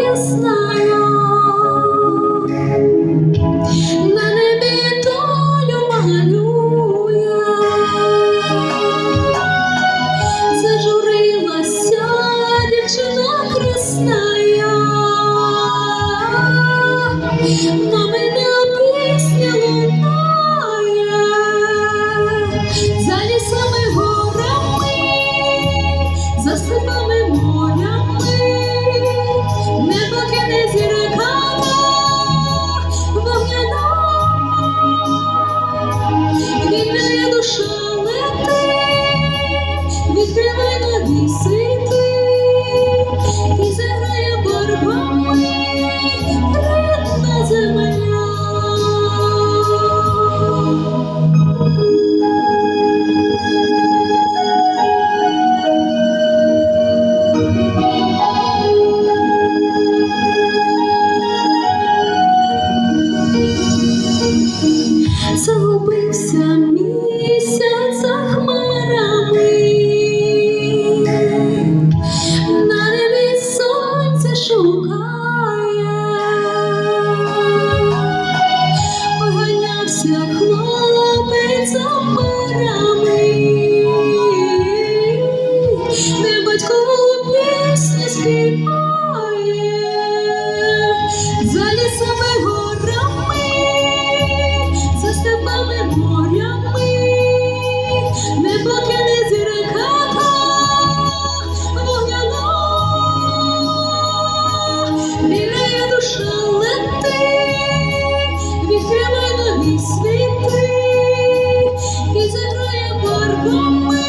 ясною, на небі долю малює, зажурилася дівчина красная, мамина пісня лунає, за лісами горами, за степами морями, небо кине зірками вогняна, вільна душа летить, відкривай нові світи і заграє барвами рідна земля. Загубився місяць за хмарами, на небі сонце шукає, поганявся хлопець за хмарами, де батькову пісню співає, за лісами горами, за степами морями, небо кине зірками вогняна, вільна душа летить, відкривай нові світи і заграє барвами